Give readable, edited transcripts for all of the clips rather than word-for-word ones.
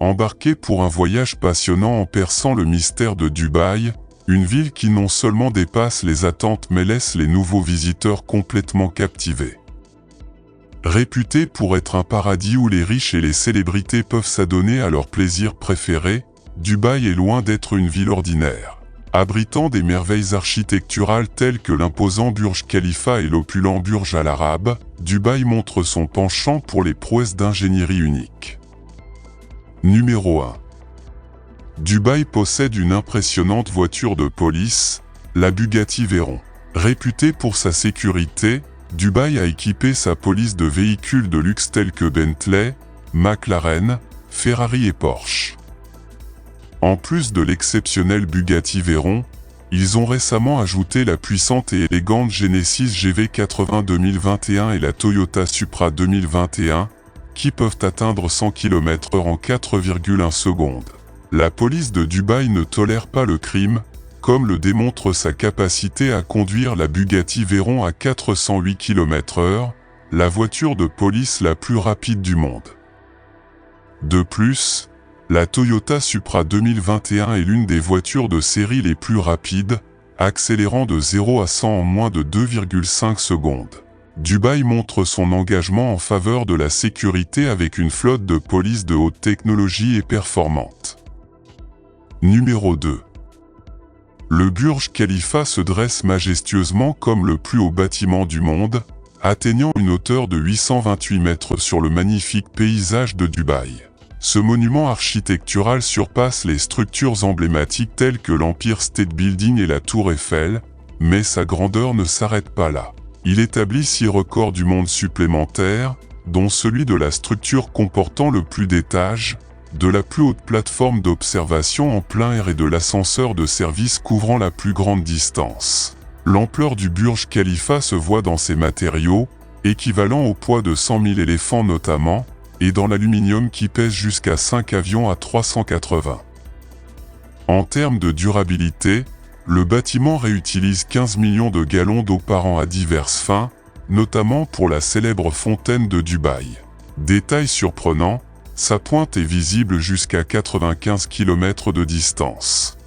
Embarquez pour un voyage passionnant en perçant le mystère de Dubaï, une ville qui non seulement dépasse les attentes mais laisse les nouveaux visiteurs complètement captivés. Réputée pour être un paradis où les riches et les célébrités peuvent s'adonner à leurs plaisirs préférés, Dubaï est loin d'être une ville ordinaire. Abritant des merveilles architecturales telles que l'imposant Burj Khalifa et l'opulent Burj Al Arab, Dubaï montre son penchant pour les prouesses d'ingénierie uniques. Numéro 1. Dubaï possède une impressionnante voiture de police, la Bugatti Veyron. Réputée pour sa sécurité, Dubaï a équipé sa police de véhicules de luxe tels que Bentley, McLaren, Ferrari et Porsche. En plus de l'exceptionnel Bugatti Veyron, ils ont récemment ajouté la puissante et élégante Genesis GV80 2021 et la Toyota Supra 2021, qui peuvent atteindre 100 km/h en 4,1 secondes. La police de Dubaï ne tolère pas le crime, comme le démontre sa capacité à conduire la Bugatti Veyron à 408 km/h, la voiture de police la plus rapide du monde. De plus, la Toyota Supra 2021 est l'une des voitures de série les plus rapides, accélérant de 0 à 100 en moins de 2,5 secondes. Dubaï montre son engagement en faveur de la sécurité avec une flotte de police de haute technologie et performante. Numéro 2. Le Burj Khalifa se dresse majestueusement comme le plus haut bâtiment du monde, atteignant une hauteur de 828 mètres sur le magnifique paysage de Dubaï. Ce monument architectural surpasse les structures emblématiques telles que l'Empire State Building et la Tour Eiffel, mais sa grandeur ne s'arrête pas là. Il établit 6 records du monde supplémentaires, dont celui de la structure comportant le plus d'étages, de la plus haute plateforme d'observation en plein air et de l'ascenseur de service couvrant la plus grande distance. L'ampleur du Burj Khalifa se voit dans ses matériaux, équivalents au poids de 100 000 éléphants notamment, et dans l'aluminium qui pèse jusqu'à 5 avions A380. En termes de durabilité, le bâtiment réutilise 15 millions de gallons d'eau par an à diverses fins, notamment pour la célèbre fontaine de Dubaï. Détail surprenant, sa pointe est visible jusqu'à 95 km de distance.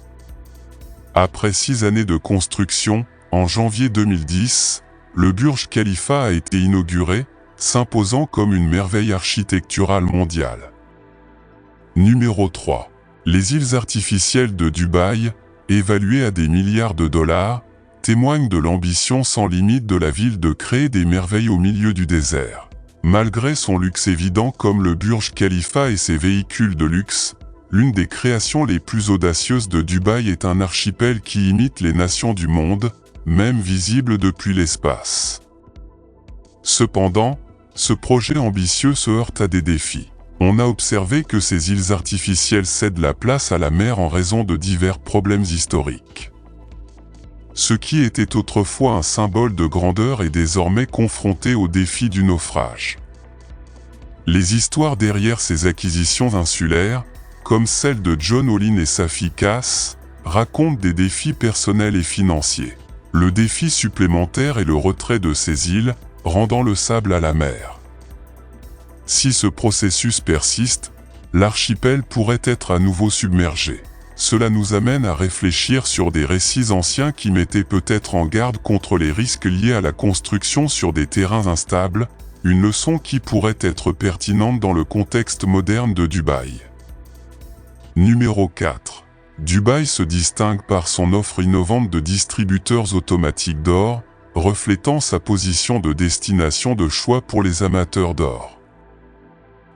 Après 6 années de construction, en janvier 2010, le Burj Khalifa a été inauguré, s'imposant comme une merveille architecturale mondiale. Numéro 3. Les îles artificielles de Dubaï, évaluées à des milliards de dollars, témoignent de l'ambition sans limite de la ville de créer des merveilles au milieu du désert. Malgré son luxe évident comme le Burj Khalifa et ses véhicules de luxe, l'une des créations les plus audacieuses de Dubaï est un archipel qui imite les nations du monde, même visible depuis l'espace. Cependant, ce projet ambitieux se heurte à des défis. On a observé que ces îles artificielles cèdent la place à la mer en raison de divers problèmes historiques. Ce qui était autrefois un symbole de grandeur est désormais confronté au défi du naufrage. Les histoires derrière ces acquisitions insulaires, comme celle de John Olin et Safi Kass, racontent des défis personnels et financiers. Le défi supplémentaire est le retrait de ces îles, rendant le sable à la mer. Si ce processus persiste, l'archipel pourrait être à nouveau submergé. Cela nous amène à réfléchir sur des récits anciens qui mettaient peut-être en garde contre les risques liés à la construction sur des terrains instables, une leçon qui pourrait être pertinente dans le contexte moderne de Dubaï. Numéro 4. Dubaï se distingue par son offre innovante de distributeurs automatiques d'or, reflétant sa position de destination de choix pour les amateurs d'or.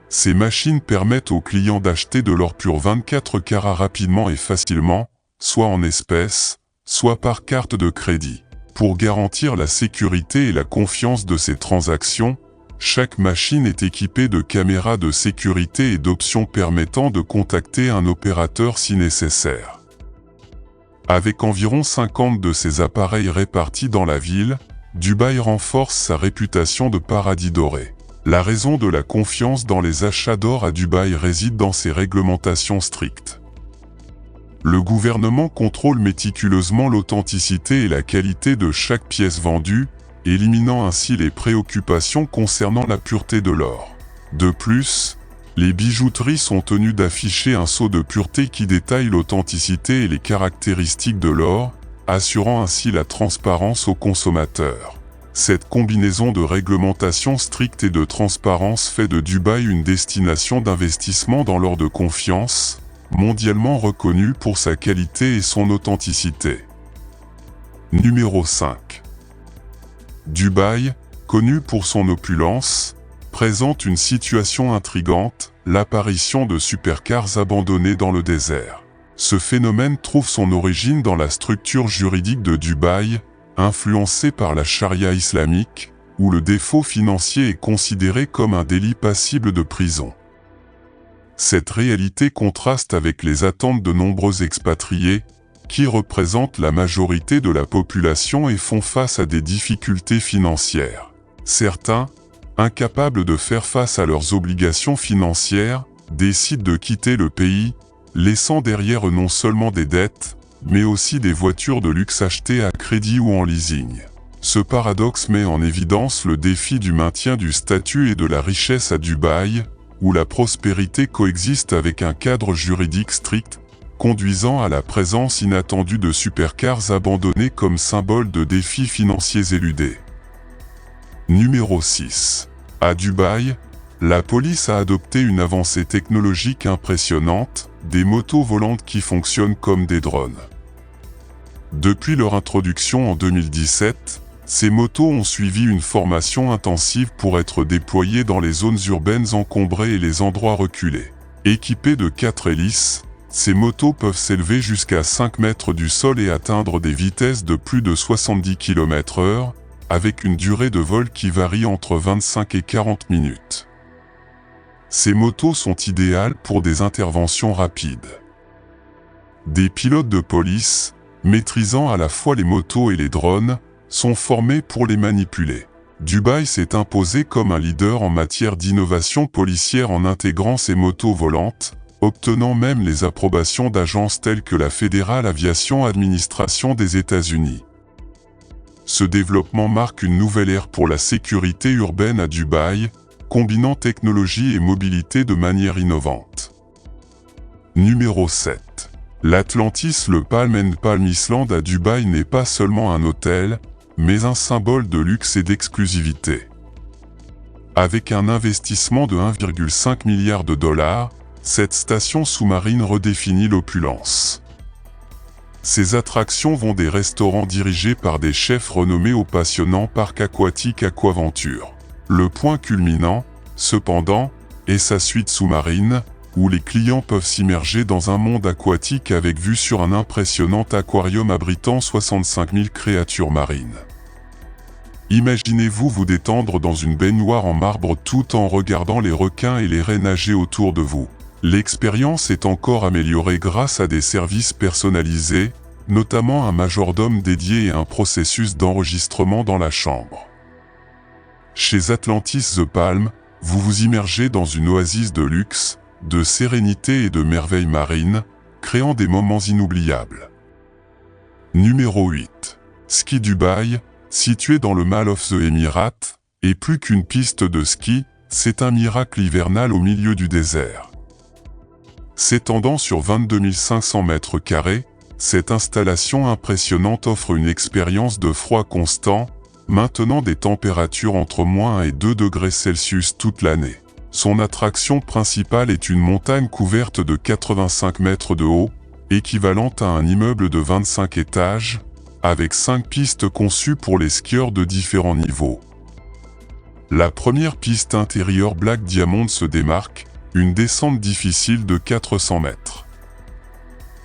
Ces machines permettent aux clients d'acheter de l'or pur 24 carats rapidement et facilement, soit en espèces, soit par carte de crédit. Pour garantir la sécurité et la confiance de ces transactions, chaque machine est équipée de caméras de sécurité et d'options permettant de contacter un opérateur si nécessaire. Avec environ 50 de ces appareils répartis dans la ville, Dubaï renforce sa réputation de paradis doré. La raison de la confiance dans les achats d'or à Dubaï réside dans ses réglementations strictes. Le gouvernement contrôle méticuleusement l'authenticité et la qualité de chaque pièce vendue, éliminant ainsi les préoccupations concernant la pureté de l'or. De plus, Les bijouteries sont tenues d'afficher un sceau de pureté qui détaille l'authenticité et les caractéristiques de l'or, assurant ainsi la transparence aux consommateurs. Cette combinaison de réglementation stricte et de transparence fait de Dubaï une destination d'investissement dans l'or de confiance, mondialement reconnue pour sa qualité et son authenticité. Numéro 5. Dubaï, connu pour son opulence, présente une situation intrigante, l'apparition de supercars abandonnés dans le désert. Ce phénomène trouve son origine dans la structure juridique de Dubaï, influencée par la charia islamique, où le défaut financier est considéré comme un délit passible de prison. Cette réalité contraste avec les attentes de nombreux expatriés, qui représentent la majorité de la population et font face à des difficultés financières. Certains, incapables de faire face à leurs obligations financières, décident de quitter le pays, laissant derrière eux non seulement des dettes, mais aussi des voitures de luxe achetées à crédit ou en leasing. Ce paradoxe met en évidence le défi du maintien du statut et de la richesse à Dubaï, où la prospérité coexiste avec un cadre juridique strict, conduisant à la présence inattendue de supercars abandonnés comme symbole de défis financiers éludés. Numéro 6. À Dubaï, la police a adopté une avancée technologique impressionnante, des motos volantes qui fonctionnent comme des drones. Depuis leur introduction en 2017, ces motos ont suivi une formation intensive pour être déployées dans les zones urbaines encombrées et les endroits reculés. Équipées de 4 hélices, ces motos peuvent s'élever jusqu'à 5 mètres du sol et atteindre des vitesses de plus de 70 km/h, avec une durée de vol qui varie entre 25 et 40 minutes. Ces motos sont idéales pour des interventions rapides. Des pilotes de police, maîtrisant à la fois les motos et les drones, sont formés pour les manipuler. Dubaï s'est imposé comme un leader en matière d'innovation policière en intégrant ces motos volantes, obtenant même les approbations d'agences telles que la Federal Aviation Administration des États-Unis. Ce développement marque une nouvelle ère pour la sécurité urbaine à Dubaï, combinant technologie et mobilité de manière innovante. Numéro 7. L'Atlantis Le Palm & Palm Island à Dubaï n'est pas seulement un hôtel, mais un symbole de luxe et d'exclusivité. Avec un investissement de 1,5 milliard de dollars, cette station sous-marine redéfinit l'opulence. Ces attractions vont des restaurants dirigés par des chefs renommés au passionnant parc aquatique Aquaventure. Le point culminant, cependant, est sa suite sous-marine, où les clients peuvent s'immerger dans un monde aquatique avec vue sur un impressionnant aquarium abritant 65 000 créatures marines. Imaginez-vous vous détendre dans une baignoire en marbre tout en regardant les requins et les raies nager autour de vous. L'expérience est encore améliorée grâce à des services personnalisés, notamment un majordome dédié et un processus d'enregistrement dans la chambre. Chez Atlantis The Palm, vous vous immergez dans une oasis de luxe, de sérénité et de merveilles marines, créant des moments inoubliables. Numéro 8. Ski Dubaï, situé dans le Mall of the Emirates, est plus qu'une piste de ski, c'est un miracle hivernal au milieu du désert. S'étendant sur 22 500 mètres carrés, cette installation impressionnante offre une expérience de froid constant, maintenant des températures entre -1 et 2 degrés Celsius toute l'année. Son attraction principale est une montagne couverte de 85 mètres de haut, équivalente à un immeuble de 25 étages, avec 5 pistes conçues pour les skieurs de différents niveaux. La première piste intérieure Black Diamond se démarque, une descente difficile de 400 mètres.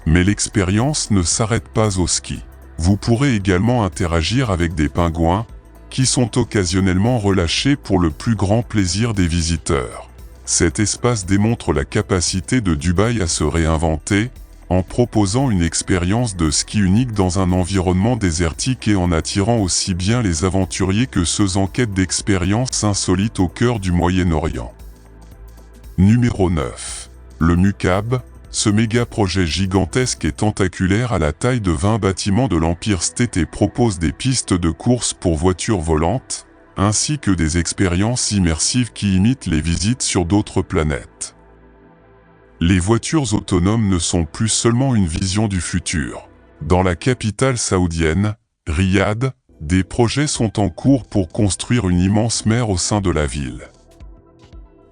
Mais l'expérience ne s'arrête pas au ski. Vous pourrez également interagir avec des pingouins, qui sont occasionnellement relâchés pour le plus grand plaisir des visiteurs. Cet espace démontre la capacité de Dubaï à se réinventer, en proposant une expérience de ski unique dans un environnement désertique et en attirant aussi bien les aventuriers que ceux en quête d'expériences insolites au cœur du Moyen-Orient. Numéro 9. Le Muqab, ce méga-projet gigantesque et tentaculaire à la taille de 20 bâtiments de l'Empire State propose des pistes de course pour voitures volantes, ainsi que des expériences immersives qui imitent les visites sur d'autres planètes. Les voitures autonomes ne sont plus seulement une vision du futur. Dans la capitale saoudienne, Riyad, des projets sont en cours pour construire une immense mer au sein de la ville.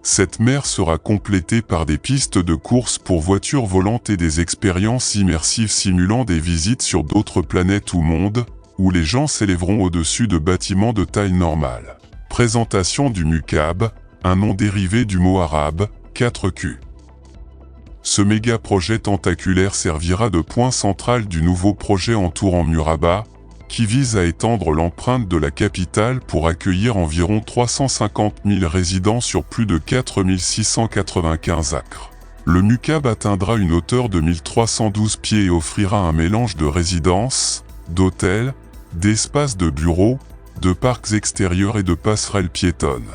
Cette mer sera complétée par des pistes de course pour voitures volantes et des expériences immersives simulant des visites sur d'autres planètes ou mondes, où les gens s'élèveront au-dessus de bâtiments de taille normale. Présentation du Mukab, un nom dérivé du mot arabe, 4Q. Ce méga-projet tentaculaire servira de point central du nouveau projet entourant Murabba, qui vise à étendre l'empreinte de la capitale pour accueillir environ 350 000 résidents sur plus de 4 695 acres. Le Mukab atteindra une hauteur de 1312 pieds et offrira un mélange de résidences, d'hôtels, d'espaces de bureaux, de parcs extérieurs et de passerelles piétonnes.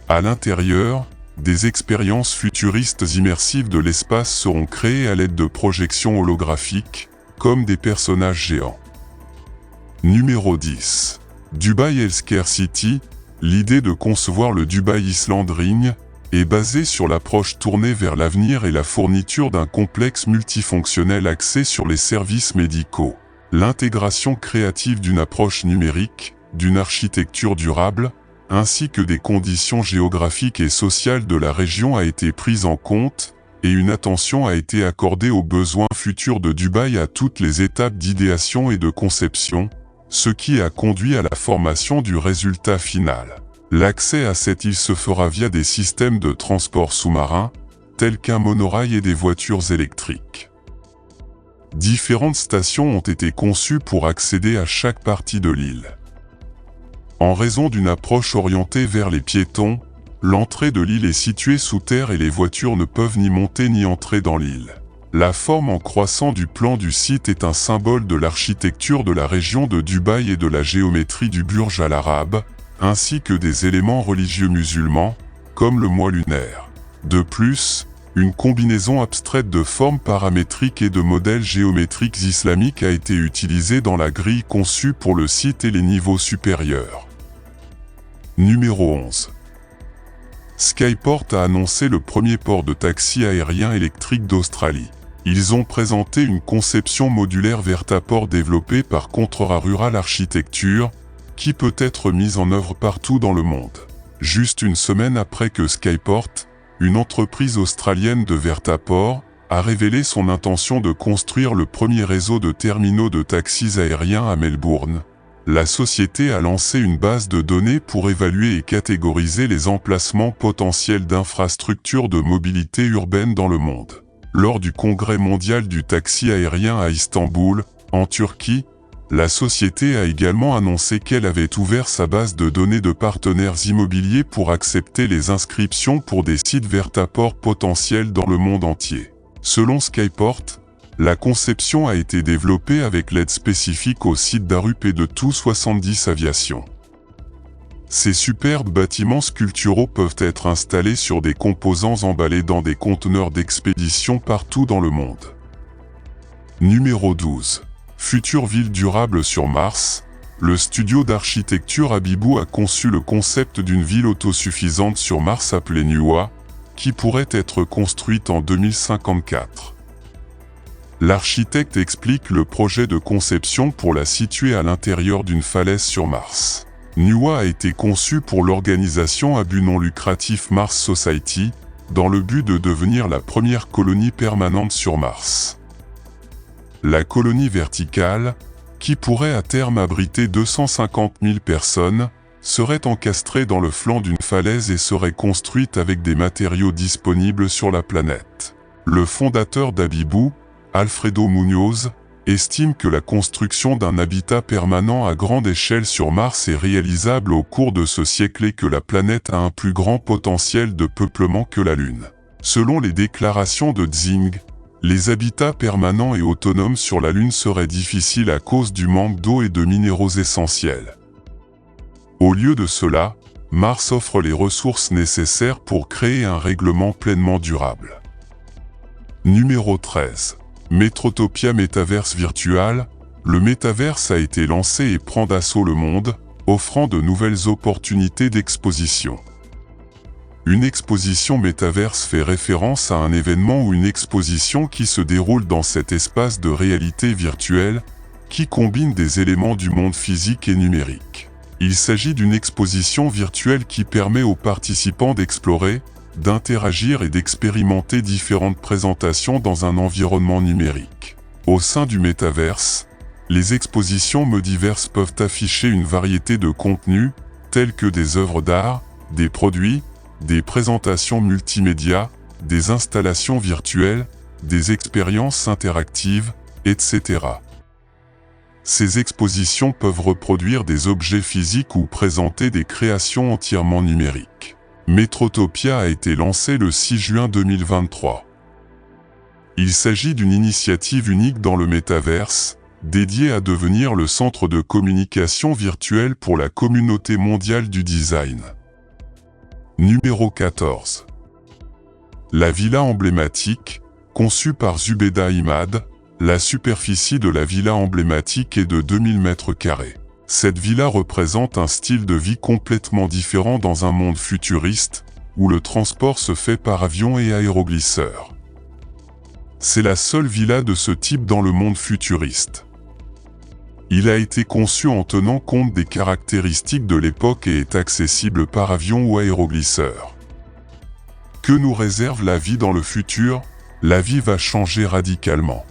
À l'intérieur, des expériences futuristes immersives de l'espace seront créées à l'aide de projections holographiques, comme des personnages géants. Numéro 10. Dubai Healthcare City. L'idée de concevoir le Dubai Island Ring est basée sur l'approche tournée vers l'avenir et la fourniture d'un complexe multifonctionnel axé sur les services médicaux. L'intégration créative d'une approche numérique, d'une architecture durable, ainsi que des conditions géographiques et sociales de la région a été prise en compte, et une attention a été accordée aux besoins futurs de Dubaï à toutes les étapes d'idéation et de conception, ce qui a conduit à la formation du résultat final. L'accès à cette île se fera via des systèmes de transport sous-marin, tels qu'un monorail et des voitures électriques. Différentes stations ont été conçues pour accéder à chaque partie de l'île. En raison d'une approche orientée vers les piétons, l'entrée de l'île est située sous terre et les voitures ne peuvent ni monter ni entrer dans l'île. La forme en croissant du plan du site est un symbole de l'architecture de la région de Dubaï et de la géométrie du Burj Al Arab, ainsi que des éléments religieux musulmans, comme le mois lunaire. De plus, une combinaison abstraite de formes paramétriques et de modèles géométriques islamiques a été utilisée dans la grille conçue pour le site et les niveaux supérieurs. Numéro 11. Skyport a annoncé le premier port de taxi aérien électrique d'Australie. Ils ont présenté une conception modulaire Vertaport développée par Contrara Rural Architecture, qui peut être mise en œuvre partout dans le monde. Juste une semaine après que Skyport, une entreprise australienne de Vertaport, a révélé son intention de construire le premier réseau de terminaux de taxis aériens à Melbourne, la société a lancé une base de données pour évaluer et catégoriser les emplacements potentiels d'infrastructures de mobilité urbaine dans le monde. Lors du Congrès mondial du taxi aérien à Istanbul, en Turquie, la société a également annoncé qu'elle avait ouvert sa base de données de partenaires immobiliers pour accepter les inscriptions pour des sites Vertaport potentiels dans le monde entier. Selon Skyport, la conception a été développée avec l'aide spécifique au site d'Arup et de TU70 Aviation. Ces superbes bâtiments sculpturaux peuvent être installés sur des composants emballés dans des conteneurs d'expédition partout dans le monde. Numéro 12. Future ville durable sur Mars. Le studio d'architecture Abibou a conçu le concept d'une ville autosuffisante sur Mars appelée Nuwa, qui pourrait être construite en 2054. L'architecte explique le projet de conception pour la situer à l'intérieur d'une falaise sur Mars. Nuwa a été conçu pour l'organisation à but non lucratif Mars Society, dans le but de devenir la première colonie permanente sur Mars. La colonie verticale, qui pourrait à terme abriter 250 000 personnes, serait encastrée dans le flanc d'une falaise et serait construite avec des matériaux disponibles sur la planète. Le fondateur d'Abibou, Alfredo Munoz, estime que la construction d'un habitat permanent à grande échelle sur Mars est réalisable au cours de ce siècle et que la planète a un plus grand potentiel de peuplement que la Lune. Selon les déclarations de Dzing, les habitats permanents et autonomes sur la Lune seraient difficiles à cause du manque d'eau et de minéraux essentiels. Au lieu de cela, Mars offre les ressources nécessaires pour créer un règlement pleinement durable. Numéro 13. Metrotopia Metaverse Virtual. Le Metaverse a été lancé et prend d'assaut le monde, offrant de nouvelles opportunités d'exposition. Une exposition métaverse fait référence à un événement ou une exposition qui se déroule dans cet espace de réalité virtuelle, qui combine des éléments du monde physique et numérique. Il s'agit d'une exposition virtuelle qui permet aux participants d'explorer, d'interagir et d'expérimenter différentes présentations dans un environnement numérique. Au sein du métaverse, les expositions modiverses peuvent afficher une variété de contenus, tels que des œuvres d'art, des produits, des présentations multimédia, des installations virtuelles, des expériences interactives, etc. Ces expositions peuvent reproduire des objets physiques ou présenter des créations entièrement numériques. Metrotopia a été lancé le 6 juin 2023. Il s'agit d'une initiative unique dans le métaverse, dédiée à devenir le centre de communication virtuelle pour la communauté mondiale du design. Numéro 14. La villa emblématique, conçue par Zubeda Imad. La superficie de la villa emblématique est de 2000 m². Cette villa représente un style de vie complètement différent dans un monde futuriste, où le transport se fait par avion et aéroglisseur. C'est la seule villa de ce type dans le monde futuriste. Il a été conçu en tenant compte des caractéristiques de l'époque et est accessible par avion ou aéroglisseur. Que nous réserve la vie dans le futur? La vie va changer radicalement.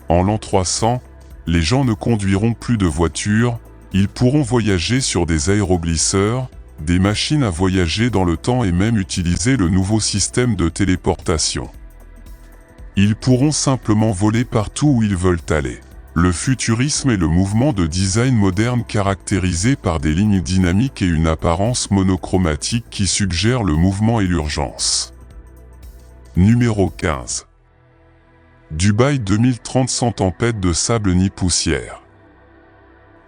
En l'an 300, les gens ne conduiront plus de voitures, ils pourront voyager sur des aéroglisseurs, des machines à voyager dans le temps et même utiliser le nouveau système de téléportation. Ils pourront simplement voler partout où ils veulent aller. Le futurisme est le mouvement de design moderne caractérisé par des lignes dynamiques et une apparence monochromatique qui suggère le mouvement et l'urgence. Numéro 15. Dubaï 2030 sans tempête de sable ni poussière.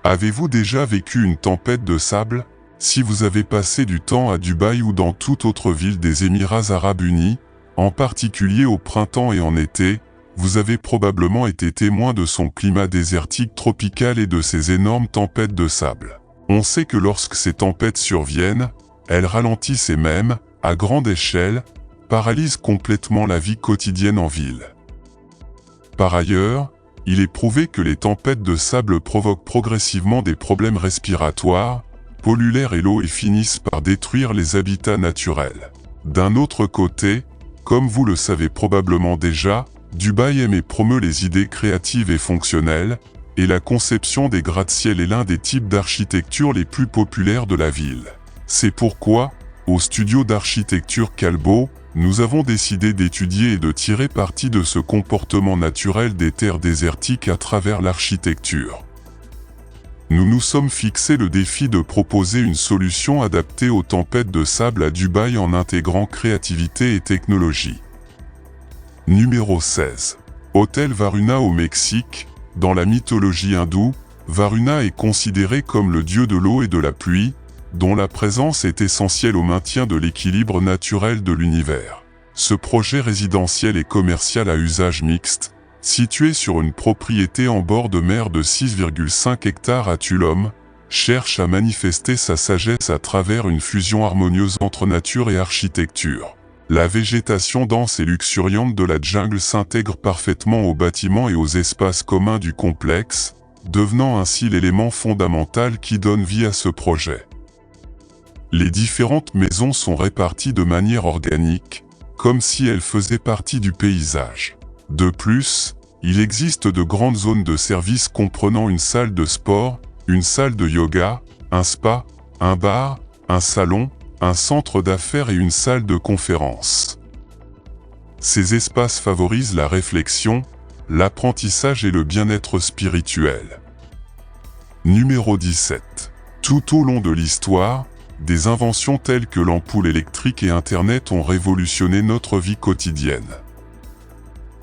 Avez-vous déjà vécu une tempête de sable? Si vous avez passé du temps à Dubaï ou dans toute autre ville des Émirats Arabes Unis, en particulier au printemps et en été, vous avez probablement été témoin de son climat désertique tropical et de ses énormes tempêtes de sable. On sait que lorsque ces tempêtes surviennent, elles ralentissent et même, à grande échelle, paralysent complètement la vie quotidienne en ville. Par ailleurs, il est prouvé que les tempêtes de sable provoquent progressivement des problèmes respiratoires, polluent l'air et l'eau et finissent par détruire les habitats naturels. D'un autre côté, comme vous le savez probablement déjà, Dubaï aime et promeut les idées créatives et fonctionnelles, et la conception des gratte-ciel est l'un des types d'architecture les plus populaires de la ville. C'est pourquoi, au studio d'architecture Calbo, nous avons décidé d'étudier et de tirer parti de ce comportement naturel des terres désertiques à travers l'architecture. Nous nous sommes fixé le défi de proposer une solution adaptée aux tempêtes de sable à Dubaï en intégrant créativité et technologie. Numéro 16. Hôtel Varuna au Mexique. Dans la mythologie hindoue, Varuna est considéré comme le dieu de l'eau et de la pluie, dont la présence est essentielle au maintien de l'équilibre naturel de l'univers. Ce projet résidentiel et commercial à usage mixte, situé sur une propriété en bord de mer de 6,5 hectares à Tulum, cherche à manifester sa sagesse à travers une fusion harmonieuse entre nature et architecture. La végétation dense et luxuriante de la jungle s'intègre parfaitement aux bâtiments et aux espaces communs du complexe, devenant ainsi l'élément fondamental qui donne vie à ce projet. Les différentes maisons sont réparties de manière organique, comme si elles faisaient partie du paysage. De plus, il existe de grandes zones de service comprenant une salle de sport, une salle de yoga, un spa, un bar, un salon, un centre d'affaires et une salle de conférence. Ces espaces favorisent la réflexion, l'apprentissage et le bien-être spirituel. Numéro 17. Tout au long de l'histoire, des inventions telles que l'ampoule électrique et Internet ont révolutionné notre vie quotidienne.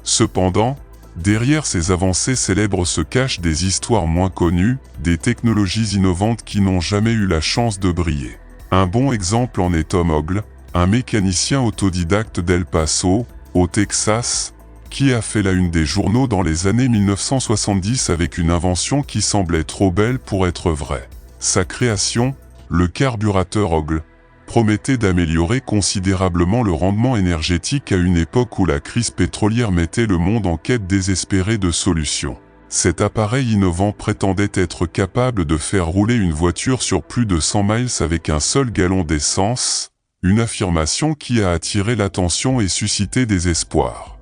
Cependant, derrière ces avancées célèbres se cachent des histoires moins connues, des technologies innovantes qui n'ont jamais eu la chance de briller. Un bon exemple en est Tom Ogle, un mécanicien autodidacte d'El Paso, au Texas, qui a fait la une des journaux dans les années 1970 avec une invention qui semblait trop belle pour être vraie. Sa création, le carburateur Ogle, promettait d'améliorer considérablement le rendement énergétique à une époque où la crise pétrolière mettait le monde en quête désespérée de solutions. Cet appareil innovant prétendait être capable de faire rouler une voiture sur plus de 100 miles avec un seul gallon d'essence, une affirmation qui a attiré l'attention et suscité des espoirs.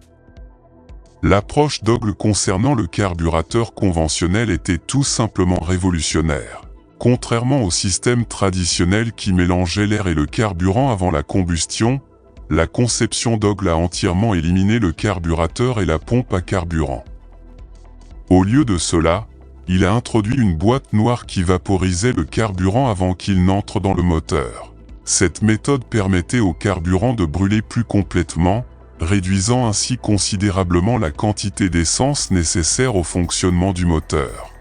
L'approche d'Ogle concernant le carburateur conventionnel était tout simplement révolutionnaire. Contrairement au système traditionnel qui mélangeait l'air et le carburant avant la combustion, la conception d'Ogle a entièrement éliminé le carburateur et la pompe à carburant. Au lieu de cela, il a introduit une boîte noire qui vaporisait le carburant avant qu'il n'entre dans le moteur. Cette méthode permettait au carburant de brûler plus complètement, réduisant ainsi considérablement la quantité d'essence nécessaire au fonctionnement du moteur.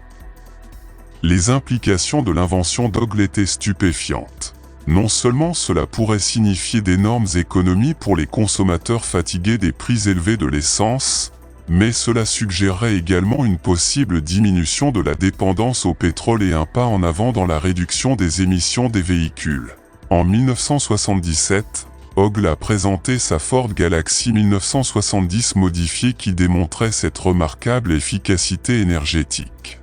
Les implications de l'invention d'Ogle étaient stupéfiantes. Non seulement cela pourrait signifier d'énormes économies pour les consommateurs fatigués des prix élevés de l'essence, mais cela suggérerait également une possible diminution de la dépendance au pétrole et un pas en avant dans la réduction des émissions des véhicules. En 1977, Ogle a présenté sa Ford Galaxy 1970 modifiée qui démontrait cette remarquable efficacité énergétique.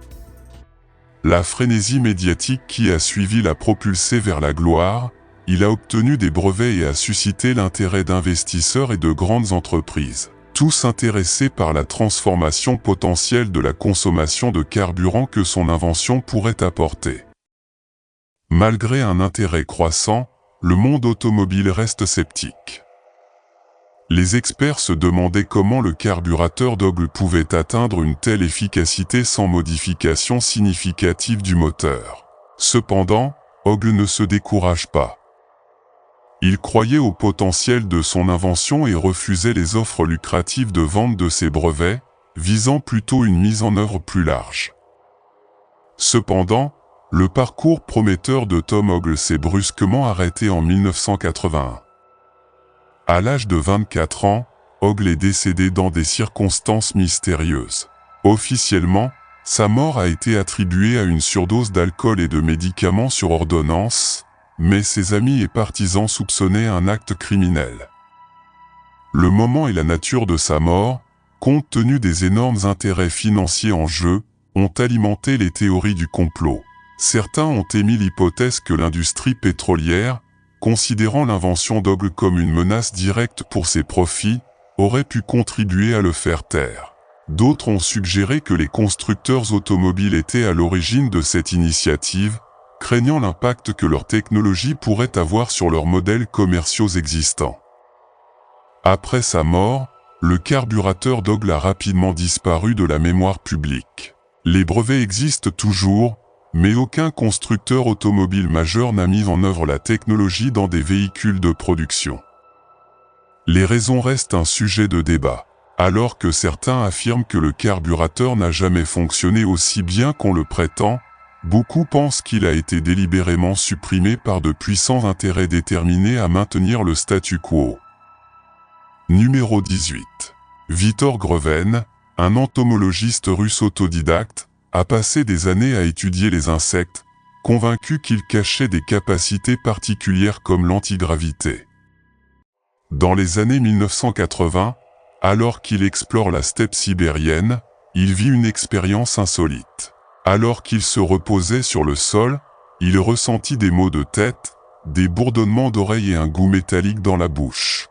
La frénésie médiatique qui a suivi l'a propulsé vers la gloire, il a obtenu des brevets et a suscité l'intérêt d'investisseurs et de grandes entreprises, tous intéressés par la transformation potentielle de la consommation de carburant que son invention pourrait apporter. Malgré un intérêt croissant, le monde automobile reste sceptique. Les experts se demandaient comment le carburateur d'Ogle pouvait atteindre une telle efficacité sans modification significative du moteur. Cependant, Ogle ne se décourage pas. Il croyait au potentiel de son invention et refusait les offres lucratives de vente de ses brevets, visant plutôt une mise en œuvre plus large. Cependant, le parcours prometteur de Tom Ogle s'est brusquement arrêté en 1981. À l'âge de 24 ans, Ogle est décédé dans des circonstances mystérieuses. Officiellement, sa mort a été attribuée à une surdose d'alcool et de médicaments sur ordonnance, mais ses amis et partisans soupçonnaient un acte criminel. Le moment et la nature de sa mort, compte tenu des énormes intérêts financiers en jeu, ont alimenté les théories du complot. Certains ont émis l'hypothèse que l'industrie pétrolière, considérant l'invention d'Ogle comme une menace directe pour ses profits, aurait pu contribuer à le faire taire. D'autres ont suggéré que les constructeurs automobiles étaient à l'origine de cette initiative, craignant l'impact que leur technologie pourrait avoir sur leurs modèles commerciaux existants. Après sa mort, le carburateur d'Ogle a rapidement disparu de la mémoire publique. Les brevets existent toujours, mais aucun constructeur automobile majeur n'a mis en œuvre la technologie dans des véhicules de production. Les raisons restent un sujet de débat. Alors que certains affirment que le carburateur n'a jamais fonctionné aussi bien qu'on le prétend, beaucoup pensent qu'il a été délibérément supprimé par de puissants intérêts déterminés à maintenir le statu quo. Numéro 18. Vitor Greven, un entomologiste russe autodidacte, a passé des années à étudier les insectes, convaincu qu'ils cachaient des capacités particulières comme l'antigravité. Dans les années 1980, alors qu'il explore la steppe sibérienne, il vit une expérience insolite. Alors qu'il se reposait sur le sol, il ressentit des maux de tête, des bourdonnements d'oreilles et un goût métallique dans la bouche.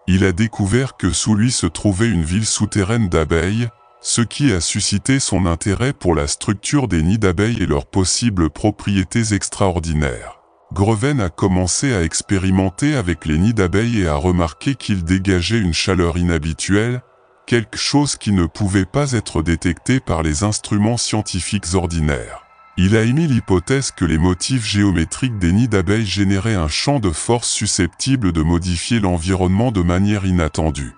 Il a découvert que sous lui se trouvait une ville souterraine d'abeilles, ce qui a suscité son intérêt pour la structure des nids d'abeilles et leurs possibles propriétés extraordinaires. Greven a commencé à expérimenter avec les nids d'abeilles et a remarqué qu'ils dégageaient une chaleur inhabituelle, quelque chose qui ne pouvait pas être détecté par les instruments scientifiques ordinaires. Il a émis l'hypothèse que les motifs géométriques des nids d'abeilles généraient un champ de force susceptible de modifier l'environnement de manière inattendue.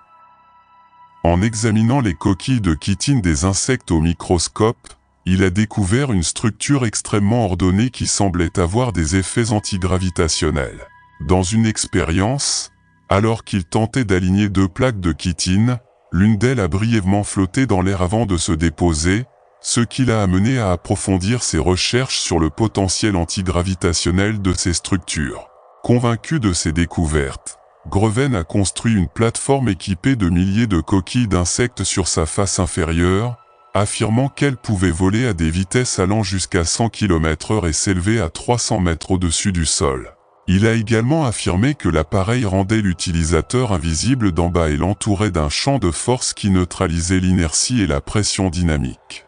En examinant les coquilles de chitine des insectes au microscope, il a découvert une structure extrêmement ordonnée qui semblait avoir des effets antigravitationnels. Dans une expérience, alors qu'il tentait d'aligner deux plaques de chitine, l'une d'elles a brièvement flotté dans l'air avant de se déposer, ce qui l'a amené à approfondir ses recherches sur le potentiel antigravitationnel de ces structures. Convaincu de ses découvertes, Greven a construit une plateforme équipée de milliers de coquilles d'insectes sur sa face inférieure, affirmant qu'elle pouvait voler à des vitesses allant jusqu'à 100 km/h et s'élever à 300 mètres au-dessus du sol. Il a également affirmé que l'appareil rendait l'utilisateur invisible d'en bas et l'entourait d'un champ de force qui neutralisait l'inertie et la pression dynamique.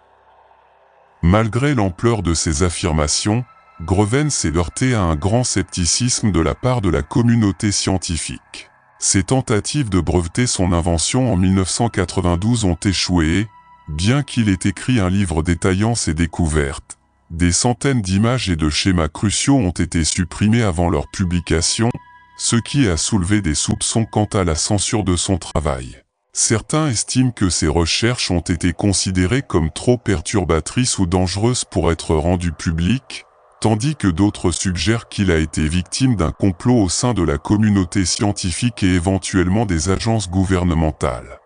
Malgré l'ampleur de ces affirmations, Greven s'est heurté à un grand scepticisme de la part de la communauté scientifique. Ses tentatives de breveter son invention en 1992 ont échoué et, bien qu'il ait écrit un livre détaillant ses découvertes, des centaines d'images et de schémas cruciaux ont été supprimés avant leur publication, ce qui a soulevé des soupçons quant à la censure de son travail. Certains estiment que ces recherches ont été considérées comme trop perturbatrices ou dangereuses pour être rendues publiques, tandis que d'autres suggèrent qu'il a été victime d'un complot au sein de la communauté scientifique et éventuellement des agences gouvernementales.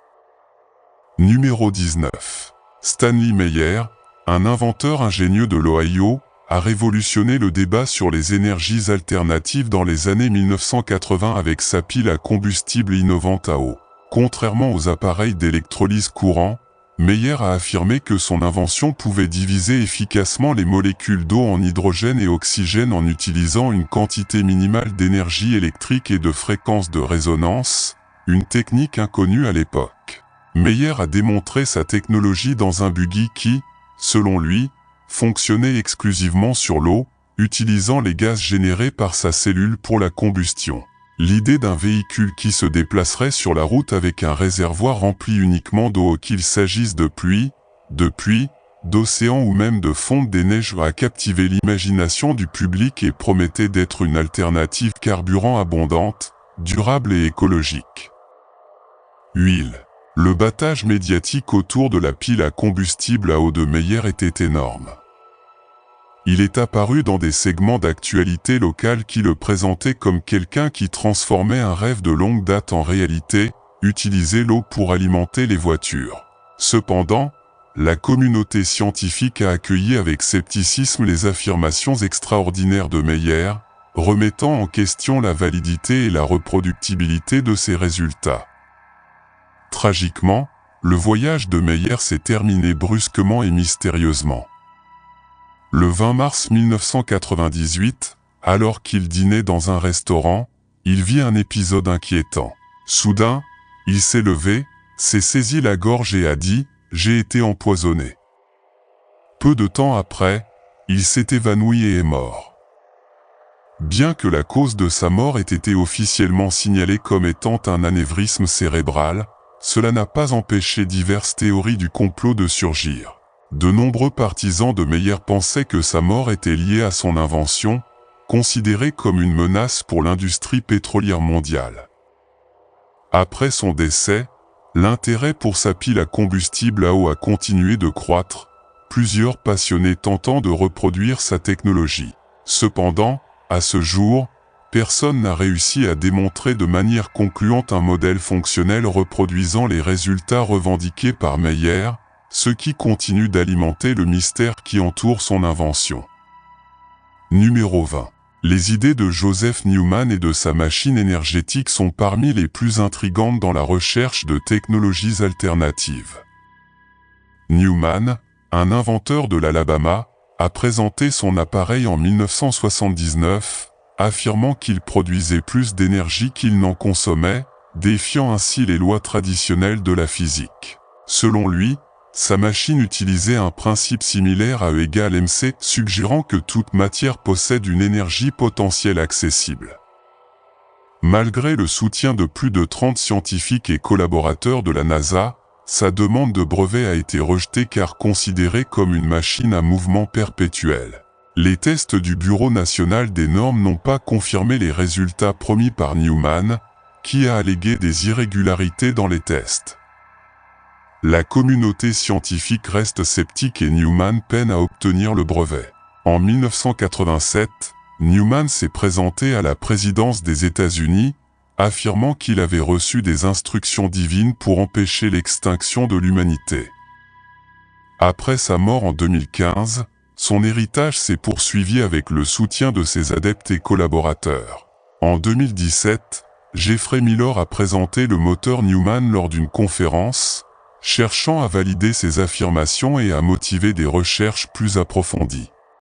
Numéro 19. Stanley Meyer, un inventeur ingénieux de l'Ohio, a révolutionné le débat sur les énergies alternatives dans les années 1980 avec sa pile à combustible innovante à eau. Contrairement aux appareils d'électrolyse courants, Meyer a affirmé que son invention pouvait diviser efficacement les molécules d'eau en hydrogène et oxygène en utilisant une quantité minimale d'énergie électrique et de fréquence de résonance, une technique inconnue à l'époque. Meyer a démontré sa technologie dans un buggy qui, selon lui, fonctionnait exclusivement sur l'eau, utilisant les gaz générés par sa cellule pour la combustion. L'idée d'un véhicule qui se déplacerait sur la route avec un réservoir rempli uniquement d'eau, qu'il s'agisse de pluie, d'océan ou même de fonte des neiges, a captivé l'imagination du public et promettait d'être une alternative carburant abondante, durable et écologique. Huile. Le battage médiatique autour de la pile à combustible à eau de Meyer était énorme. Il est apparu dans des segments d'actualité locale qui le présentaient comme quelqu'un qui transformait un rêve de longue date en réalité, utiliser l'eau pour alimenter les voitures. Cependant, la communauté scientifique a accueilli avec scepticisme les affirmations extraordinaires de Meyer, remettant en question la validité et la reproductibilité de ses résultats. Tragiquement, le voyage de Meyer s'est terminé brusquement et mystérieusement. Le 20 mars 1998, alors qu'il dînait dans un restaurant, il vit un épisode inquiétant. Soudain, il s'est levé, s'est saisi la gorge et a dit « J'ai été empoisonné ». Peu de temps après, il s'est évanoui et est mort. Bien que la cause de sa mort ait été officiellement signalée comme étant un anévrisme cérébral, cela n'a pas empêché diverses théories du complot de surgir. De nombreux partisans de Meyer pensaient que sa mort était liée à son invention, considérée comme une menace pour l'industrie pétrolière mondiale. Après son décès, l'intérêt pour sa pile à combustible à eau a continué de croître, plusieurs passionnés tentant de reproduire sa technologie. Cependant, à ce jour, personne n'a réussi à démontrer de manière concluante un modèle fonctionnel reproduisant les résultats revendiqués par Meyer, ce qui continue d'alimenter le mystère qui entoure son invention. Numéro 20. Les idées de Joseph Newman et de sa machine énergétique sont parmi les plus intrigantes dans la recherche de technologies alternatives. Newman, un inventeur de l'Alabama, a présenté son appareil en 1979, affirmant qu'il produisait plus d'énergie qu'il n'en consommait, défiant ainsi les lois traditionnelles de la physique. Selon lui, sa machine utilisait un principe similaire à E égale mc, suggérant que toute matière possède une énergie potentielle accessible. Malgré le soutien de plus de 30 scientifiques et collaborateurs de la NASA, sa demande de brevet a été rejetée car considérée comme une machine à mouvement perpétuel. Les tests du Bureau national des normes n'ont pas confirmé les résultats promis par Newman, qui a allégué des irrégularités dans les tests. La communauté scientifique reste sceptique et Newman peine à obtenir le brevet. En 1987, Newman s'est présenté à la présidence des États-Unis, affirmant qu'il avait reçu des instructions divines pour empêcher l'extinction de l'humanité. Après sa mort en 2015, son héritage s'est poursuivi avec le soutien de ses adeptes et collaborateurs. En 2017, Jeffrey Miller a présenté le moteur Newman lors d'une conférence, cherchant à valider ses affirmations et à motiver des recherches plus approfondies.